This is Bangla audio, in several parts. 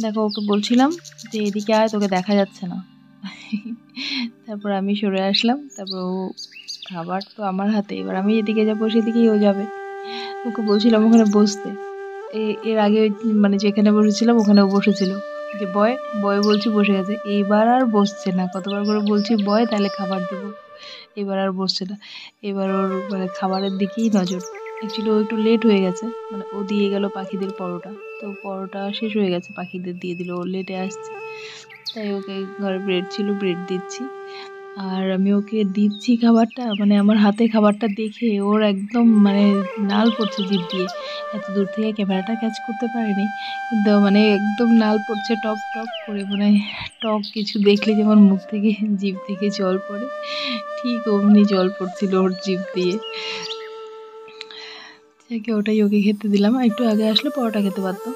দেখো ওকে বলছিলাম যে এদিকে আয়, তোকে দেখা যাচ্ছে না। তারপর আমি সরে আসলাম। তারপর ও খাবার তো আমার হাতে, এবার আমি এদিকে যাবো সেদিকেই ও যাবে। ওকে বলছিলাম ওখানে বসতে। এর আগে মানে যেখানে বসেছিলাম ওখানে ও বসেছিল, যে বয় বয় বলছি বসে গেছে। এইবার আর বসছে না, কতবার করে বলছি বয় তাহলে খাবার দেবো, এবার আর বসছে না। এবার ওর মানে খাবারের দিকেই নজর। অ্যাকচুয়ালি ও একটু লেট হয়ে গেছে, মানে ও দিয়ে গেল পাখিদের পরোটা, তো পরোটা শেষ হয়ে গেছে, পাখিদের দিয়ে দিল, ও লেটে আসছে। তাই ওকে ঘরে ব্রেড ছিল, ব্রেড দিচ্ছি। আর আমি ওকে দিচ্ছি খাবারটা, মানে আমার হাতে খাবারটা দেখে ওর একদম মানে নাল পড়ছে জিভ দিয়ে। এত দূর থেকে ক্যামেরাটা ক্যাচ করতে পারিনি, কিন্তু মানে একদম নাল পড়ছে টপ টপ করে, মানে টক কিছু দেখলে যেমন মুখ থেকে জিভ থেকে জল পড়ে, ঠিক অমনি জল পড়ছিল ওর জিভ দিয়ে। যাকে ওটাই ওকে খেতে দিলাম। একটু আগে আসলে পরোটা খেতে পারতো,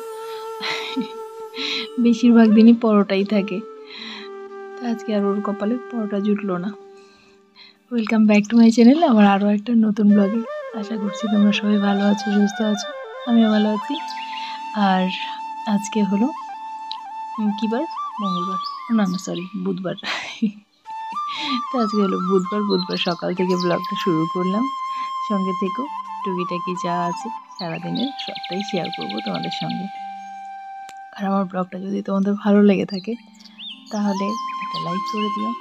বেশিরভাগ দিনই পরোটাই থাকে। আজকে আর ওর কপালে পরোটা জুটলো না। Welcome back to my channel, আমার আরও একটা নতুন ব্লগে। আশা করছি তোমরা সবাই ভালো আছো, সুস্থ আছো, আমিও ভালো আছি। আর আজকে হলো কী বার, মঙ্গলবার, না না সরি বুধবার। তো আজকে হলো বুধবার সকাল থেকে ব্লগটা শুরু করলাম। সঙ্গে থেকেও টুকিটাকি যা আছে সারাদিনের সবটাই শেয়ার করবো তোমাদের সঙ্গে। আর আমার ব্লগটা যদি তোমাদের ভালো লেগে থাকে তাহলে একটা লাইক করে দিও,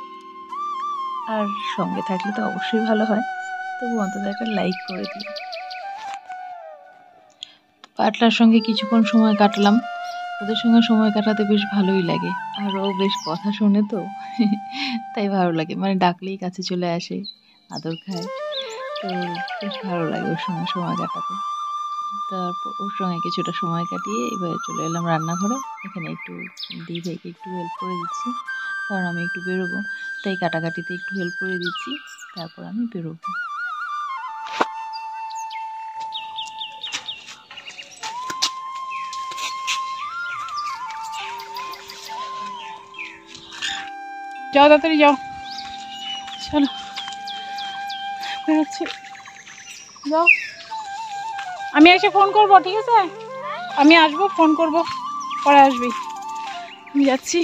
আর সঙ্গে থাকলে তো অবশ্যই ভালো হয়, তবু অন্তত একটা লাইক করে দিও। পাটলার সঙ্গে কিছুক্ষণ সময় কাটালাম, ওদের সঙ্গে সময় কাটাতে বেশ ভালোই লাগে। আর ও বেশ কথা শোনে তো, তাই ভালো লাগে, মানে ডাকলেই কাছে চলে আসে, আদর খায়, তো বেশ ভালো লাগে ওর সঙ্গে সময় কাটাতে। তারপর ওর সঙ্গে কিছুটা সময় কাটিয়ে এবার চলে এলাম রান্নাঘরে। এখানে একটু দিদিকে একটু হেল্প করে দিচ্ছি, কারণ আমি একটু বেরোবো, তাই কাটাকাটিতে একটু হেল্প করে দিচ্ছি, তারপর আমি বেরোবো। যাও তাড়াতাড়ি যাও, চলো বেরোচ্ছি, যাও। আমি এসে ফোন করবো, ঠিক আছে? আমি আসবো, ফোন করবো, পরে আসবি। আমি যাচ্ছি,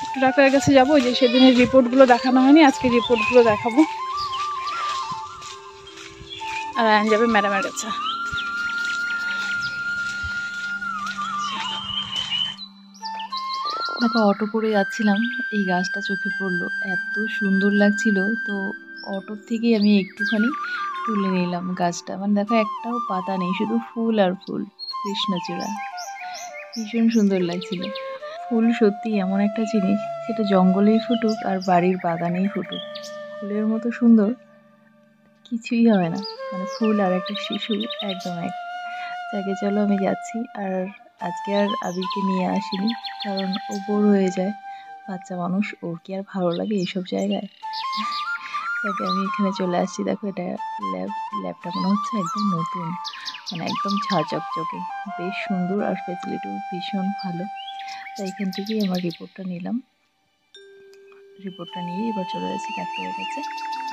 একটু ডাক্তারের কাছে যাবো, যে সেদিনের রিপোর্টগুলো দেখানো হয়নি, আজকে রিপোর্টগুলো দেখাবো। আর আয়ন যাবে ম্যাডামের কাছে। দেখো অটো করে যাচ্ছিলাম, এই গাছটা চোখে পড়লো, এত সুন্দর লাগছিল, তো অটোর থেকেই আমি একটুখানি তুলে নিলাম গাছটা। মানে দেখো একটাও পাতা নেই, শুধু ফুল আর ফুল, কৃষ্ণচূড়া, ভীষণ সুন্দর লাগছিল। ফুল সত্যি এমন একটা জিনিস, সেটা জঙ্গলেই ফুটুক আর বাড়ির বাগানেই ফুটুক, ফুলের মতো সুন্দর কিছুই হয় না। মানে ফুল আর একটা শিশু একদম এক। যাকে চলো আমি যাচ্ছি। আর আজকে আর আবিরকে নিয়ে আসিনি, কারণ ও বোর হয়ে যায়, বাচ্চা মানুষ, ওর কি আর ভালো লাগে এইসব জায়গায়। তাকে আমি এখানে চলে আসছি। দেখো এটা ল্যাবটা মনে হচ্ছে একদম নতুন, মানে একদম ঝাঁ চকচকে, বেশ সুন্দর, আর ফ্যাসিলিটিও ভীষণ ভালো। তাই এখান থেকেই আমার রিপোর্টটা নিলাম। রিপোর্টটা নিয়ে এবার চলে যাচ্ছি ডাক্তারের কাছে,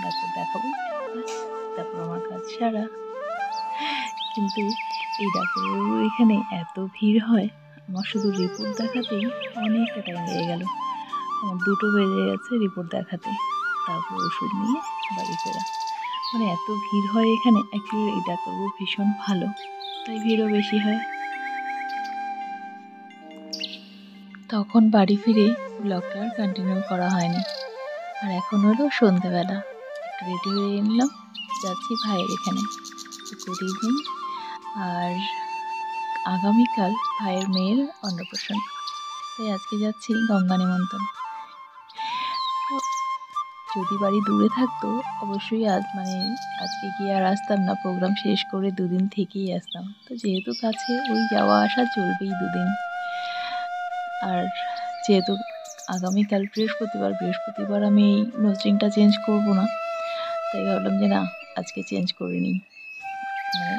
ডাক্তার দেখাবো, তারপর আমার কাজ সারা। কিন্তু এই ডাক্তারবাবুর এখানে এত ভিড় হয়, আমার শুধু রিপোর্ট দেখাতেই অনেকটা টাইম লেগে গেল। আমার 2টো বেজে গেছে রিপোর্ট দেখাতে, তারপর ওষুধ নিয়ে বাড়ি ফেরা। মানে এত ভিড় হয় এখানে। অ্যাকচুয়ালি এই ডাক্তারবাবু ভীষণ ভালো, তাই ভিড়ও বেশি হয়। তখন বাড়ি ফিরে ব্লগটা আর কন্টিনিউ করা হয়নি। আর এখন হলো সন্ধেবেলা, একটু রেডি হয়ে নিলাম, যাচ্ছি ভাইয়ের এখানে। Good evening. আর আগামীকাল ভাইয়ের মেয়ের অন্নপ্রাশন, তাই আজকে যাচ্ছি গঙ্গা নিমন্ত্রণ। যদি বাড়ি দূরে থাকতো অবশ্যই আজকে গিয়ে আর আসতাম না, প্রোগ্রাম শেষ করে 2 দিন থেকেই আসতাম। তো যেহেতু কাছে, ওই যাওয়া আসা চলবেই 2 দিন। আর যেহেতু আগামীকাল বৃহস্পতিবার আমি এই নোজরিংটা চেঞ্জ করব না, তাই ভাবলাম যে না, আজকে চেঞ্জ করে নিই। মানে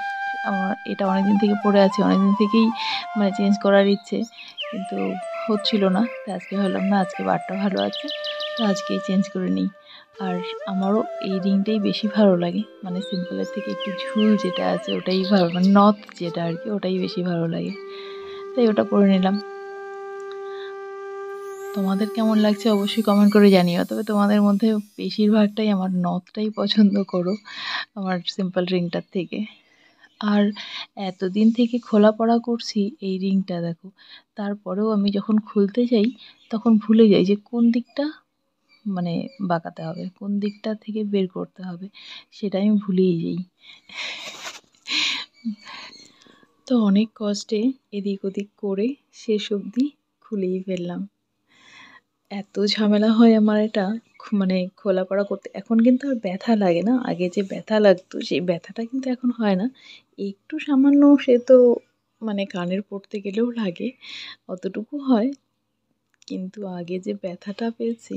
আমার এটা অনেকদিন থেকে পড়ে আছে, অনেকদিন থেকেই মানে চেঞ্জ করার ইচ্ছে, কিন্তু হচ্ছিল না। তো আজকে ভাবলাম না, আজকে বারটা ভালো আছে, তো আজকেই চেঞ্জ করে নিই। আর আমারও এই রিংটাই বেশি ভালো লাগে, মানে সিম্পলের থেকে একটু ঝুল যেটা আছে ওটাই ভালো, মানে নথ যেটা আর কি, ওটাই বেশি ভালো লাগে, তাই ওটা পরে নিলাম। তোমাদের কেমন লাগছে অবশ্যই কমেন্ট করে জানিও। তবে তোমাদের মধ্যে বেশিরভাগটাই আমার নথটাই পছন্দ করো আমার সিম্পল রিংটার থেকে। আর এতদিন থেকে খোলা পড়া করছি এই রিংটা দেখো, তারপরেও আমি যখন খুলতে যাই তখন ভুলে যাই যে কোন দিকটা মানে বাঁকাতে হবে, কোন দিকটা থেকে বের করতে হবে, সেটা আমি ভুলেই যাই। তো অনেক কষ্টে এদিক ওদিক করে শেষ অবধি খুলেই ফেললাম। এত ঝামেলা হয় আমার এটা মানে খোলা পড়া করতে। এখন কিন্তু আর ব্যথা লাগে না, আগে যে ব্যথা লাগতো সেই ব্যথাটা কিন্তু এখন হয় না। একটু সামান্য, সে তো মানে কানের পড়তে গেলেও লাগে, অতটুকু হয়। কিন্তু আগে যে ব্যথাটা পেয়েছি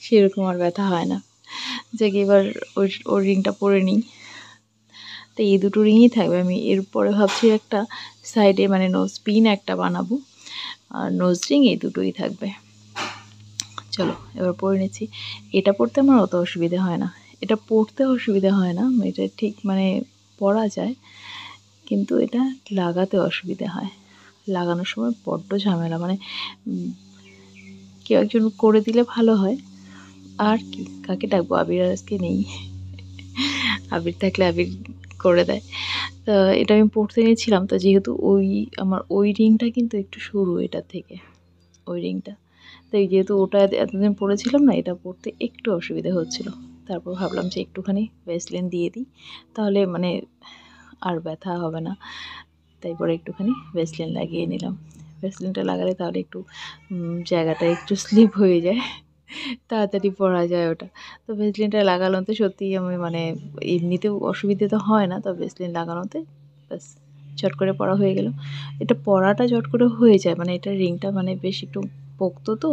সেরকম আর ব্যথা হয় না। যে এবার ওর রিংটা পরে নিই। তো এই দুটো রিংই থাকবে। আমি এরপরে ভাবছি একটা সাইডে মানে নোজ পিন একটা বানাবো, আর নোজ রিং এই দুটোই থাকবে। চলো এবার পরে নিচ্ছি। এটা পরতে আমার অত অসুবিধা হয় না, এটা পরতে অসুবিধা হয় না, এটা ঠিক মানে পরা যায়, কিন্তু এটা লাগাতে অসুবিধা হয়। লাগানোর সময় বড্ড ঝামেলা, মানে কেউ একজন করে দিলে ভালো হয়। আর কি, কাকে ডাকবো, আবির আজকে নেই, আবির থাকলে আবির করে দেয়। তো এটা আমি পরতে নিয়েছিলাম, তো যেহেতু আমার ওই রিংটা কিন্তু একটু সরু এটার থেকে, ওই রিংটা, তাই যেহেতু ওটা এতদিন পরেছিলাম না, এটা পরতে একটু অসুবিধা হচ্ছিল। তারপর ভাবলাম যে একটুখানি ভ্যাসলিন দিয়ে দিই, তাহলে মানে আর ব্যথা হবে না। তাই পরে একটুখানি ভ্যাসলিন লাগিয়ে নিলাম। ভ্যাসলিনটা লাগালে তাহলে একটু জায়গাটা একটু স্লিপ হয়ে যায়, তাড়াতাড়ি পরা যায় ওটা। তো ভ্যাসলিনটা লাগালাম তো সত্যিই আমি মানে এমনিতেও অসুবিধে তো হয় না, তো ভ্যাসলিন লাগানোতে ব্যাস চট করে পরা হয়ে গেল। এটা পরাটা চট করে হয়ে যায়, মানে এটা রিংটা মানে বেশ একটু পোক্ত, তো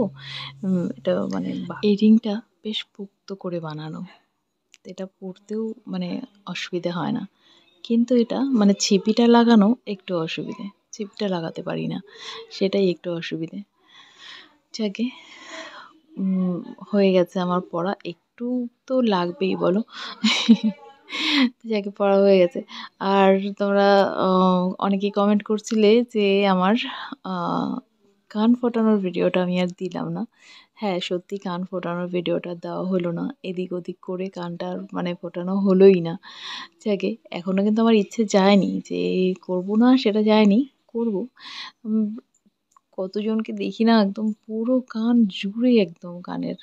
এটা মানে এই রিংটা বেশ পোক্ত করে বানানো, এটা পরতেও মানে অসুবিধে হয় না। কিন্তু এটা মানে ছিপিটা লাগানো একটু অসুবিধে, ছিপিটা লাগাতে পারি না, সেটাই একটু অসুবিধে। যাকে হয়ে গেছে আমার পড়া, একটু তো লাগবেই বলো। যাকে পড়া হয়ে গেছে। আর তোমরা অনেকেই কমেন্ট করছিলে যে আমার কান ফোটানোর ভিডিওটা আমি আর দিলাম না। হ্যাঁ সত্যি কান ফোটানোর ভিডিওটা দেওয়া হলো না, এদিক ওদিক করে কানটা মানে ফোটানো হলোই না। যাকে এখনও কিন্তু আমার ইচ্ছে যায়নি যে করব না, সেটা যায়নি, করব। কতজনকে দেখি না একদম পুরো কান জুড়ে একদম কানের,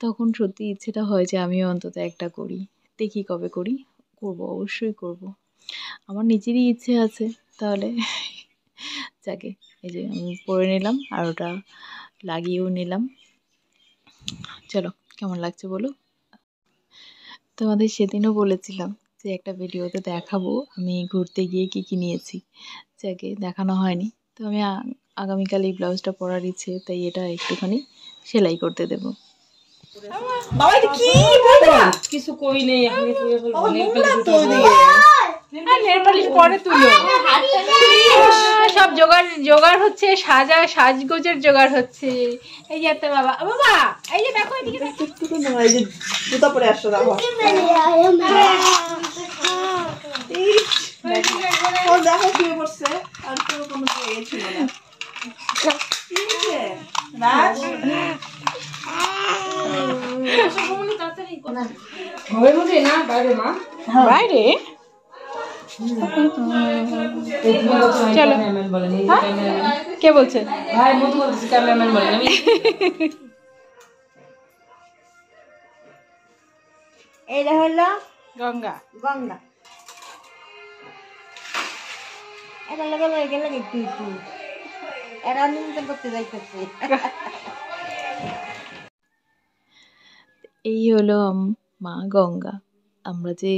তখন সত্যি ইচ্ছেটা হয় যে আমিও অন্তত একটা করি। দেখি কবে করি, করব, অবশ্যই করব, আমার নিজেরই ইচ্ছে আছে। তাহলে যাকে এই যে আমি পরে নিলাম আর ওটা লাগিয়েও নিলাম। চলো কেমন লাগছে বলো। তোমাদের সেদিনও বলেছিলাম যে একটা ভিডিওতে দেখাবো আমি ঘুরতে গিয়ে কী কী নিয়েছি, যাকে দেখানো হয়নি। তো আমি আগামীকাল এই ব্লাউজটা পরার ইচ্ছে, তাই এটা একটুখানি সেলাই করতে দেবো। বাবা এটা কি বলবা? কিছু কই নেই এখনই পুরো বাবা নোংরা তো ওদিকে। নেল পালিশ পরে তুলো। সব জোগাড় হচ্ছে, সাজগোজের জোগাড় হচ্ছে। এই যে একটা বাবা, বাবা এই যে দেখো এদিকে দেখো। একটু নোংরা, এই যে জুতা পরে আসছো দেখো। ও দেখো শুয়ে পড়ছে, আর কেউ কোনো জায়গায় ছিল না। কি হয়েছে? রাজ ঘরের মধ্যে না বাইরে মা? বাইরে চলো। কে বলছে? ভাই মতো বলতেছি ক্যামেরাম্যান বলেন। আমি এইটা হলো গঙ্গা। গঙ্গা। এটা লাগে গেলে একটু একটু এরা নিমন্ত্রণ করতে যাইতেছে। এই হলো মা গঙ্গা। আমরা যে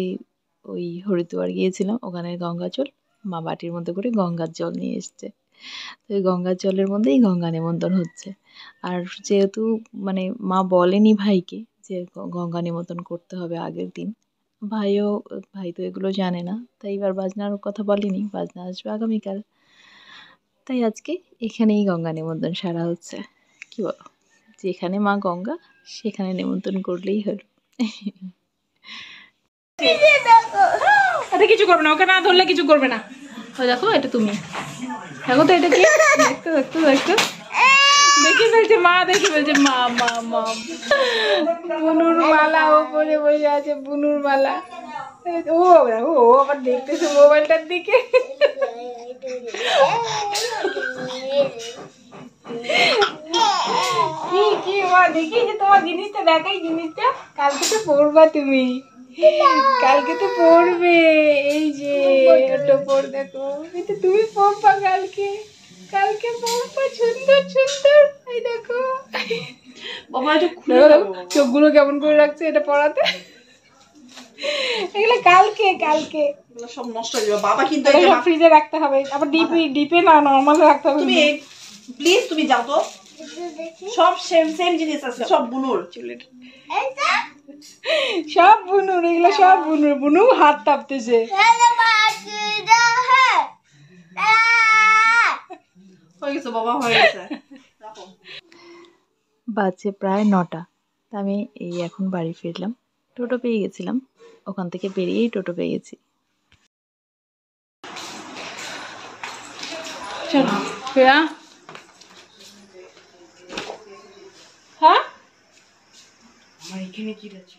ওই হরিদ্বার গিয়েছিলাম ওখানে গঙ্গা জল মা বাটির মধ্যে করে গঙ্গার জল নিয়ে এসছে। তো ওই গঙ্গার জলের মধ্যেই গঙ্গা নিমন্ত্রণ হচ্ছে। আর যেহেতু মানে মা বলেনি ভাইকে যে গঙ্গা নিমন্ত্রণ করতে হবে আগের দিন, ভাই তো এগুলো জানে না, তাই এবার বাজনার কথা বলেনি, বাজনা আসবে আগামীকাল। তাই আজকে এখানেই গঙ্গা নিমন্ত্রণ সারা হচ্ছে। কি বলো, যেখানে মা গঙ্গা সেখানে নিমন্ত্রণ করলেই হলো। এটা কিছু করবে না, ওকে না ধরলে কিছু করবে না। দেখো এটা তুমি, দেখো তো এটা কি, দেখতো দেখতো দেখতো দেখে ফেলছে মা, দেখে ফেলছে মা মা মা। বুনুর মালা ওপরে বসে আছে, বুনুর মালা। ও দেখো, ও আবার দেখতেছে মোবাইলটার দিকে। কি কি মা, দেখি যে তোমার জিনিসটা, দেখাই জিনিসটা। কালকে তো পড়বা তুমি, কালকে তো পড়বে। এই যে টোপর দেখো, এটা তুমি পড়বা কালকে, কালকে পড়বা সুন্দর সুন্দর। এই দেখো বাবা এটা খুলে দেখো দাও। দেখো, চোখগুলো কেমন করে রাখছে এটা পড়াতে। এগুলো কালকে, কালকে এগুলো সব নষ্ট হয়ে যাবে। বাবা কিন্তু এটা এই যে সব ফ্রিজে রাখতে হবে, আবার ডিপে ডিপে না, নরমালে রাখতে হবে। তুমি প্লিজ তুমি যাও তো, সব সেম সেম জিনিস আছে, সব বুনুর। চুলের সব বুনুর, এগুলো সব বুনুর। বুনু হাত তাপতেছে। হয়ে গেছে বাবা, হয়ে গেছে। রাখো। বাজে প্রায় 9টা। তা আমি এই এখন বাড়ি ফিরলাম, টোটো পেয়ে গেছিলাম, ওখান থেকে বেরিয়েই টোটো পেয়ে গেছি। চলো শ্রেয়া। হ্যাঁ আমার এখানে কি আছে?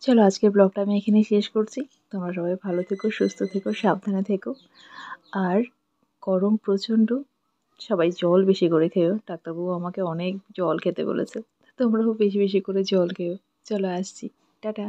চলো আজকের ব্লগটা আমি এখানেই শেষ করছি। তোমরা সবাই ভালো থেকো, সুস্থ থেকো, সাবধানে থেকো। আর গরম প্রচণ্ড, সবাই জল বেশি করে খেও। ডাক্তারবাবু আমাকে অনেক জল খেতে বলেছে, তোমরাও বেশি বেশি করে জল খেও। চলো আসছি, টাটা।